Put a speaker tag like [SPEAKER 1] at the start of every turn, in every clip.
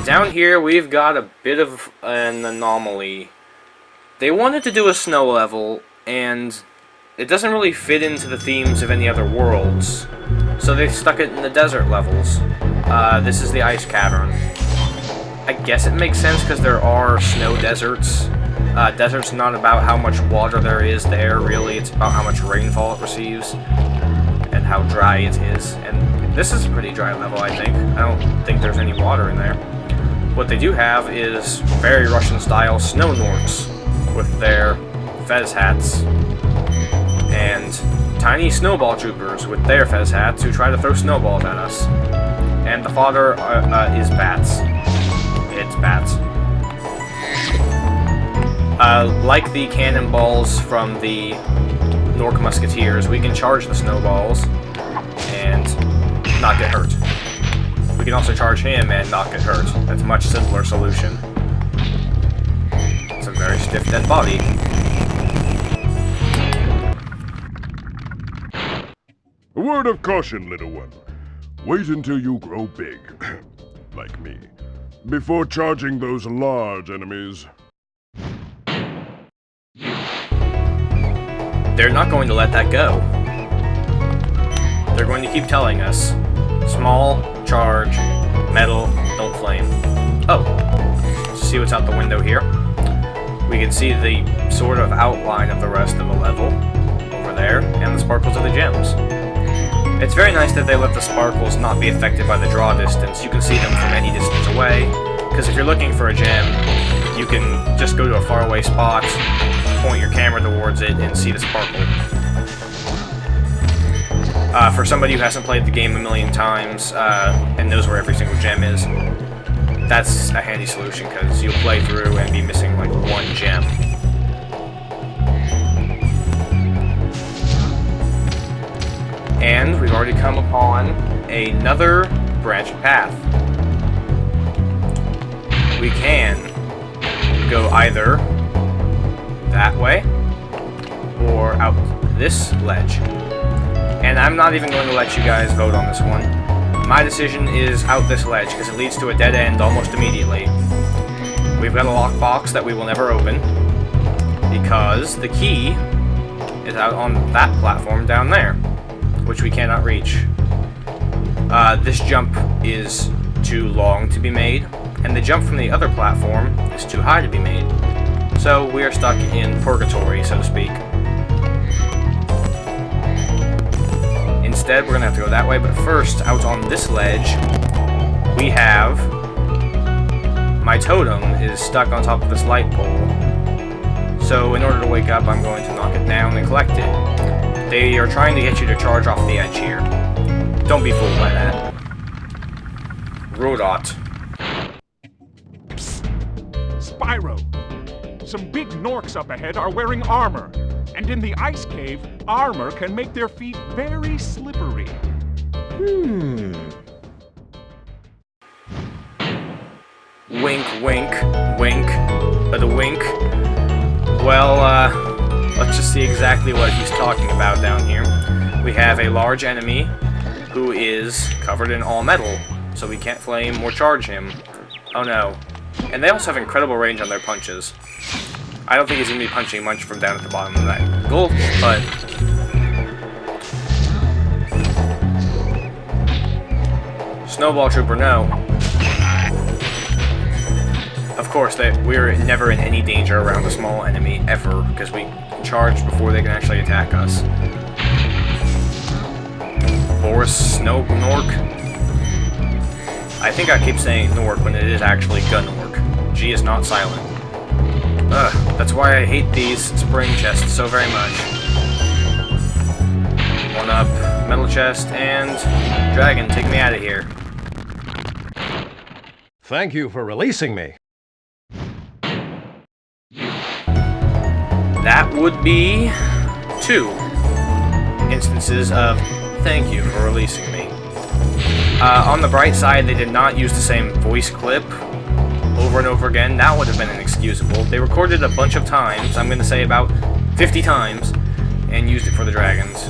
[SPEAKER 1] down here we've got a bit of an anomaly. They wanted to do a snow level, and it doesn't really fit into the themes of any other worlds, so they stuck it in the desert levels. This is the ice cavern. I guess it makes sense because there are snow deserts. Desert's not about how much water there is there, really. It's about how much rainfall it receives and how dry it is. And this is a pretty dry level, I think. I don't think there's any water in there. What they do have is very Russian-style snow norks with their fez hats and tiny snowball troopers with their fez hats who try to throw snowballs at us. And the fodder is bats. It's bats. Like the cannonballs from the Nork Musketeers, we can charge the snowballs and not get hurt. We can also charge him and not get hurt. That's a much simpler solution. It's a very stiff dead body.
[SPEAKER 2] A word of caution, little one. Wait until you grow big, like me, before charging those large enemies.
[SPEAKER 1] They're not going to let that go. They're going to keep telling us, small, charge, metal, don't flame. Oh, see what's out the window here? We can see the sort of outline of the rest of the level over there, and the sparkles of the gems. It's very nice that they let the sparkles not be affected by the draw distance. You can see them from any distance away, because if you're looking for a gem, you can just go to a faraway spot, point your camera towards it, and see the sparkle. For somebody who hasn't played the game a million times, and knows where every single gem is, that's a handy solution, because you'll play through and be missing like one gem. And we've already come upon another branched path. We can go either that way or out this ledge. And I'm not even going to let you guys vote on this one. My decision is out this ledge because it leads to a dead end almost immediately. We've got a lockbox that we will never open because the key is out on that platform down there, which we cannot reach. This jump is too long to be made, and the jump from the other platform is too high to be made. So we are stuck in purgatory, so to speak. Instead, we're going to have to go that way, but first, out on this ledge, we have... my totem is stuck on top of this light pole. So in order to wake up, I'm going to knock it down and collect it. They are trying to get you to charge off the edge here. Don't be fooled by that. Rodot.
[SPEAKER 3] Spyro! Some big Norks up ahead are wearing armor. And in the ice cave, armor can make their feet very slippery.
[SPEAKER 1] Wink, wink, wink. The wink. Well, let's just see exactly what he's talking about down here. We have a large enemy who is covered in all metal, so we can't flame or charge him. Oh no. And they also have incredible range on their punches. I don't think he's going to be punching much from down at the bottom of that gulf, but... Snowball Trooper, no. Of course, we're never in any danger around a small enemy, ever, because we can charge before they can actually attack us. Boris Snow Nork? I think I keep saying Nork when it is actually Gunnork. G is not silent. Ugh, that's why I hate these spring chests so very much. One up, metal chest, and dragon, take me out of here.
[SPEAKER 4] Thank you for releasing me.
[SPEAKER 1] That would be 2 instances of thank you for releasing me. On the bright side, they did not use the same voice clip over and over again. That would have been inexcusable. They recorded a bunch of times, I'm going to say about 50 times, and used it for the dragons.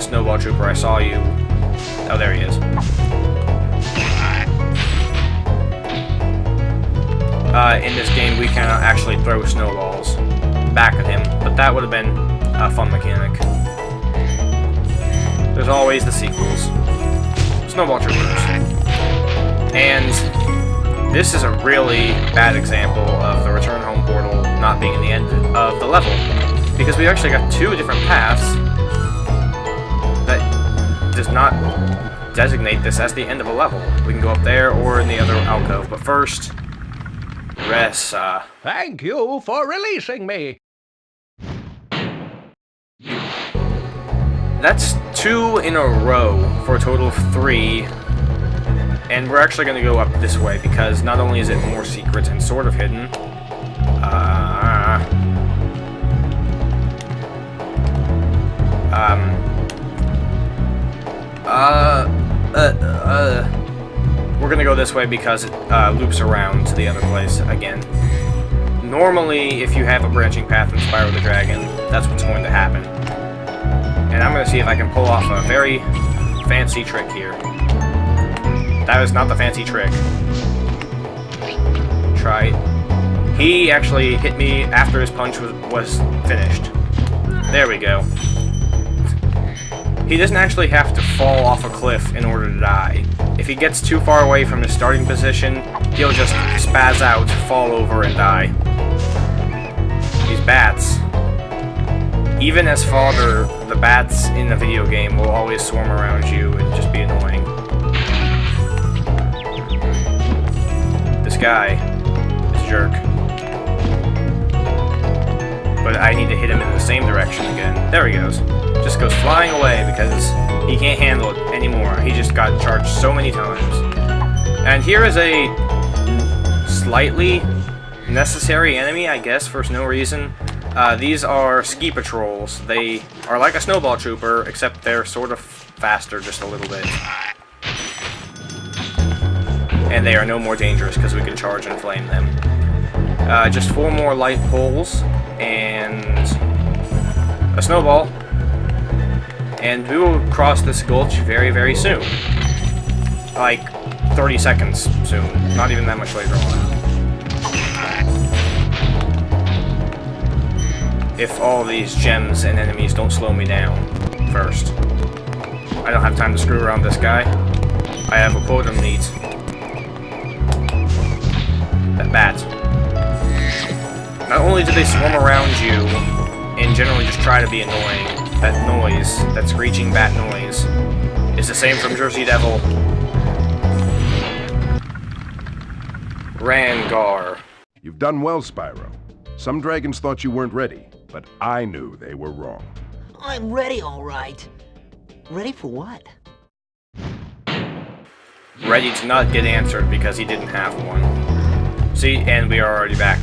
[SPEAKER 1] Snowball Trooper, I saw you. Oh, there he is. in this game we cannot actually throw snowballs back at him, but that would have been a fun mechanic. There's always the sequels. Snowball Troopers. And this is a really bad example of the Return Home portal not being in the end of the level, because we actually got two different paths that does not designate this as the end of a level. We can go up there or in the other alcove, but first, Ressa.
[SPEAKER 4] Thank you for releasing me.
[SPEAKER 1] That's 2 in a row for a total of 3. And we're actually going to go up this way because not only is it more secret and sort of hidden, we're going to go this way because it loops around to the other place again. Normally, if you have a branching path in Spyro the Dragon, that's what's going to happen. And I'm going to see if I can pull off a very fancy trick here. That was not the fancy trick. Try it. He actually hit me after his punch was finished. There we go. He doesn't actually have to fall off a cliff in order to die. If he gets too far away from his starting position, he'll just spaz out, fall over, and die. These bats. Even as fodder, the bats in the video game will always swarm around you and just be annoying. This guy is a jerk. But I need to hit him in the same direction again. There he goes. Just goes flying away because he can't handle it anymore. He just got charged so many times. And here is a slightly necessary enemy, I guess, for no reason. These are ski patrols. They are like a snowball trooper, except they're sort of faster just a little bit. And they are no more dangerous because we can charge and flame them. Just 4 more light poles and a snowball. And we will cross this gulch very, very soon. Like 30 seconds soon. Not even that much later on. If all these gems and enemies don't slow me down first. I don't have time to screw around this guy. I have a quota to meet. That bat. Not only do they swarm around you and generally just try to be annoying, that noise, that screeching bat noise, is the same from Jersey Devil. Rangar.
[SPEAKER 2] You've done well, Spyro. Some dragons thought you weren't ready, but I knew they were wrong.
[SPEAKER 5] I'm ready, all right. Ready for what?
[SPEAKER 1] Ready to not get answered because he didn't have one. See, and we are already back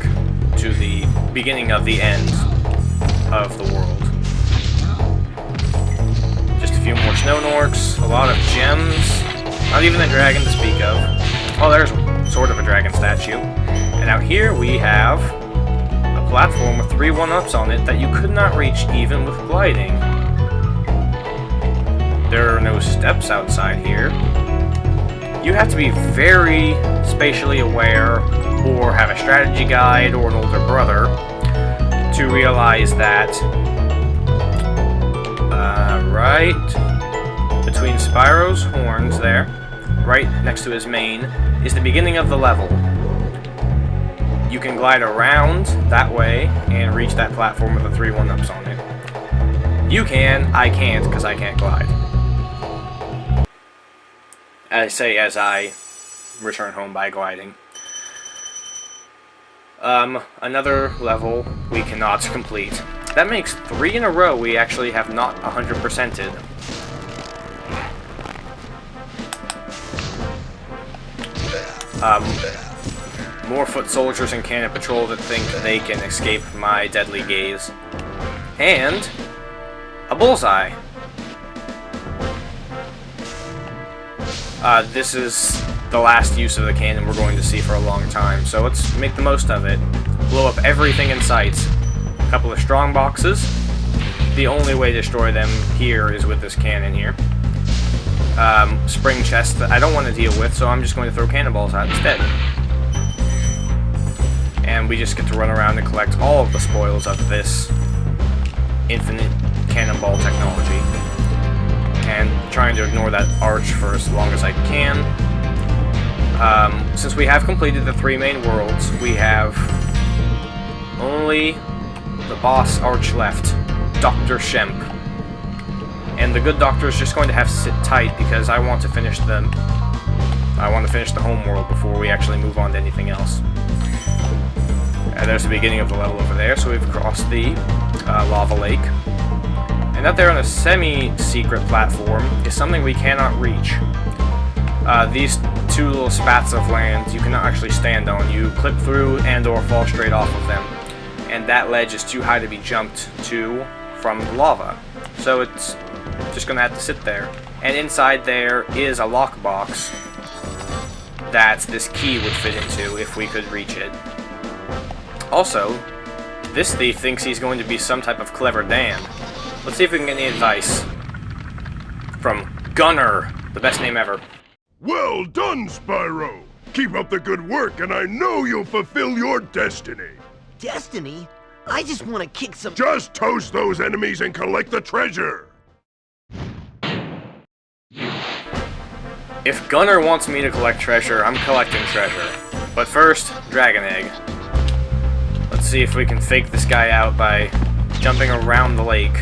[SPEAKER 1] to the beginning of the end of the world. Just a few more snow norks, a lot of gems, not even a dragon to speak of. Oh, there's sort of a dragon statue. And out here we have a platform with 3 1-ups on it that you could not reach even with gliding. There are no steps outside here. You have to be very spatially aware or have a strategy guide or an older brother to realize that right between Spyro's horns there, right next to his mane, is the beginning of the level. You can glide around that way and reach that platform with the 3 1-ups on it. You can, I can't, because I can't glide. I say as I return home by gliding. Another level we cannot complete. That makes 3 in a row we actually have not 100%ed. More foot soldiers and cannon patrol that think they can escape my deadly gaze. And a bullseye. This is the last use of the cannon we're going to see for a long time, so let's make the most of it. Blow up everything in sight. A couple of strong boxes. The only way to destroy them here is with this cannon here. Spring chest that I don't want to deal with, so I'm just going to throw cannonballs out instead. and we just get to run around and collect all of the spoils of this infinite cannonball technology. And trying to ignore that arch for as long as I can. Since we have completed the 3 main worlds, we have only the boss arch left, Dr. Shemp. And the good doctor is just going to have to sit tight because I want to finish the homeworld before we actually move on to anything else. There's the beginning of the level over there, so we've crossed the lava lake. And up there on a semi-secret platform is something we cannot reach. These 2 little spats of land you cannot actually stand on. You clip through and or fall straight off of them. And that ledge is too high to be jumped to from the lava. So it's just going to have to sit there. And inside there is a lockbox that this key would fit into if we could reach it. Also, this thief thinks he's going to be some type of clever Dan. Let's see if we can get any advice from Gunner, the best name ever.
[SPEAKER 2] Well done, Spyro! Keep up the good work, and I know you'll fulfill your destiny.
[SPEAKER 5] Destiny? I just want to kick some...
[SPEAKER 2] Just toast those enemies and collect the treasure!
[SPEAKER 1] If Gunner wants me to collect treasure, I'm collecting treasure. But first, Dragon Egg. Let's see if we can fake this guy out by jumping around the lake.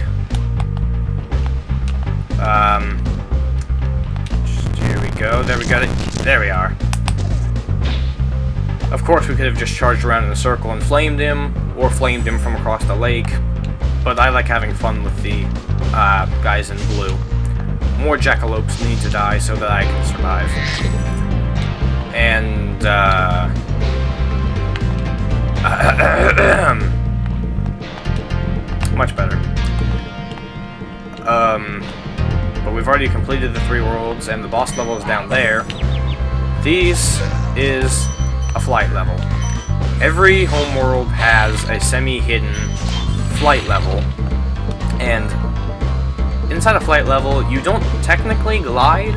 [SPEAKER 1] Here we go. There we got it. There we are. Of course, we could have just charged around in a circle and flamed him, or flamed him from across the lake. But I like having fun with the guys in blue. More jackalopes need to die so that I can survive. And, much better. But we've already completed the 3 worlds, and the boss level is down there. This is a flight level. Every homeworld has a semi-hidden flight level, and inside a flight level, you don't technically glide.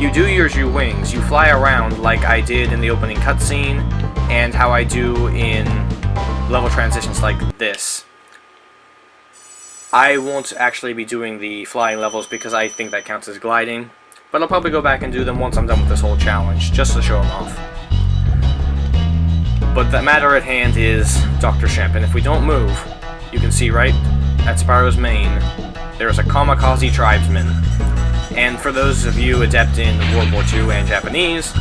[SPEAKER 1] You do use your wings. You fly around like I did in the opening cutscene, and how I do in level transitions like this. I won't actually be doing the flying levels because I think that counts as gliding, but I'll probably go back and do them once I'm done with this whole challenge, just to show them off. But the matter at hand is Dr. Shemp, and if we don't move, you can see right at Spyro's mane, there is a kamikaze tribesman. And for those of you adept in World War II and Japanese,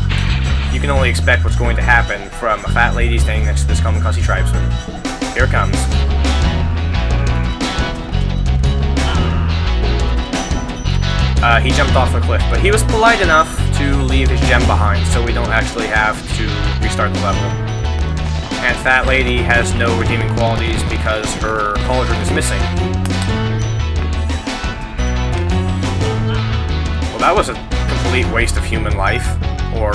[SPEAKER 1] you can only expect what's going to happen from a fat lady standing next to this kamikaze tribesman. Here it comes. He jumped off the cliff, but he was polite enough to leave his gem behind, so we don't actually have to restart the level. And Fat Lady has no redeeming qualities because her cauldron is missing. Well, that was a complete waste of human life, or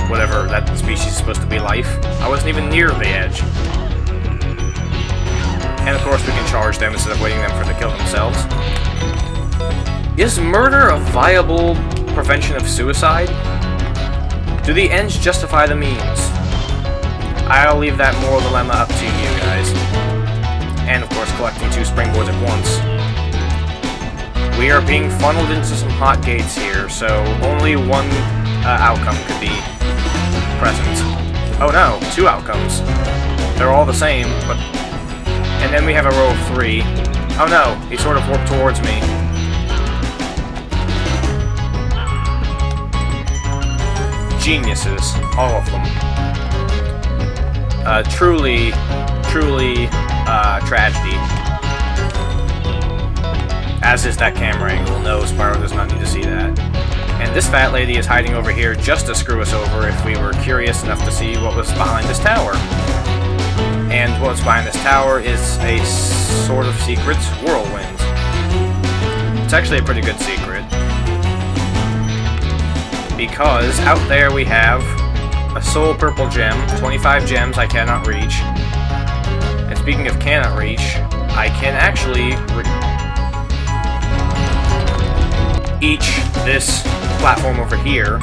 [SPEAKER 1] whatever that species is supposed to be life. I wasn't even near the edge. And of course we can charge them instead of waiting them for them to kill themselves. Is murder a viable prevention of suicide? Do the ends justify the means? I'll leave that moral dilemma up to you guys. And of course collecting 2 springboards at once. We are being funneled into some hot gates here, so only one outcome could be present. Oh no, 2 outcomes. They're all the same, but... And then we have a row of 3. Oh no, he sort of warped towards me. Geniuses, all of them. Truly tragedy. As is that camera angle. No, Spyro does not need to see that. And this fat lady is hiding over here just to screw us over if we were curious enough to see what was behind this tower. And what's behind this tower is a sort of secret whirlwind. It's actually a pretty good secret. Because out there we have a soul purple gem, 25 gems I cannot reach. And speaking of cannot reach, I can actually each this platform over here,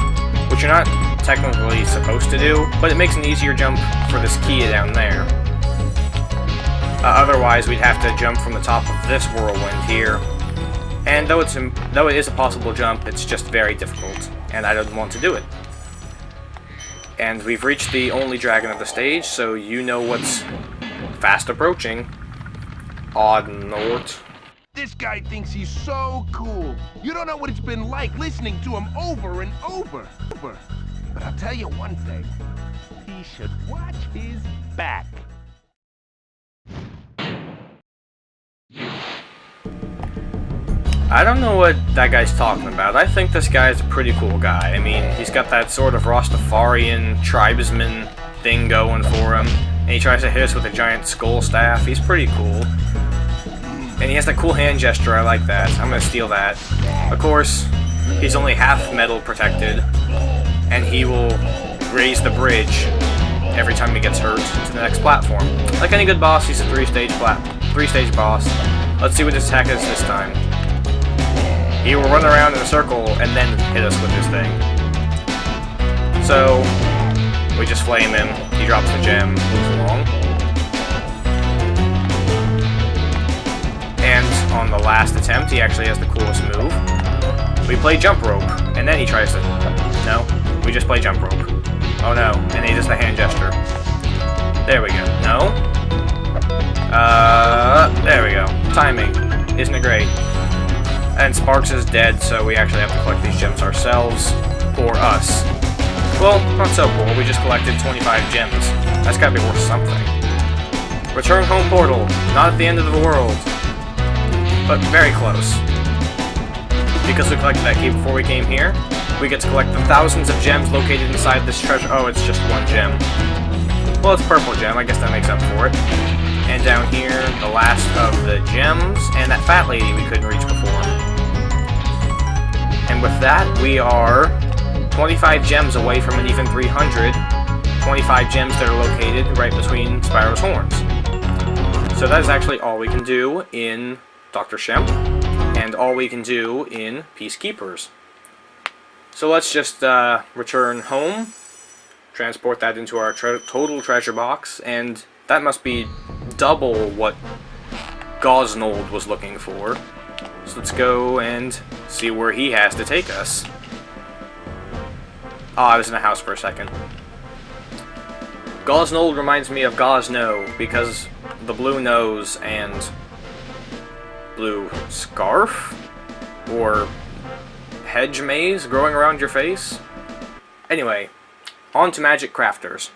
[SPEAKER 1] which you're not technically supposed to do, but it makes an easier jump for this key down there. Otherwise, we'd have to jump from the top of this whirlwind here. And though it is a possible jump, it's just very difficult, and I don't want to do it. And we've reached the only dragon of the stage, so you know what's fast approaching. Odd Nort.
[SPEAKER 6] This guy thinks he's so cool. You don't know what it's been like listening to him over and over. But I'll tell you one thing. He should watch his back.
[SPEAKER 1] I don't know what that guy's talking about. I think this guy is a pretty cool guy. I mean, he's got that sort of Rastafarian tribesman thing going for him. And he tries to hit us with a giant skull staff. He's pretty cool. And he has that cool hand gesture. I like that. I'm gonna steal that. Of course, he's only half metal protected. And he will raise the bridge every time he gets hurt to the next platform. Like any good boss, he's a three-stage boss. Let's see what his attack is this time. He will run around in a circle and then hit us with his thing. So, we just flame him, he drops the gem, moves along. And on the last attempt, he actually has the coolest move. We play jump rope, and then he tries to... No, we just play jump rope. Oh no, and he does the hand gesture. There we go. No? There we go. Timing. Isn't it great? And Sparks is dead, so we actually have to collect these gems ourselves. For us. Well, not so cool. We just collected 25 gems. That's gotta be worth something. Return home portal. Not at the end of the world. But very close. Because we collected that key before we came here, we get to collect the thousands of gems located inside this treasure. Oh, it's just one gem. Well, it's purple gem. I guess that makes up for it. And down here, the last of the gems, and that fat lady we couldn't reach before. And with that, we are 25 gems away from an even 300. 25 gems that are located right between Spyro's horns. So that is actually all we can do in Dr. Shemp, and all we can do in Peacekeepers. So let's just return home, transport that into our total treasure box, and that must be double what Gosnold was looking for. So let's go and see where he has to take us. Ah, I was in a house for a second. Gosnold reminds me of Gosno because the blue nose and blue scarf? Or hedge maze growing around your face? Anyway, on to Magic Crafters.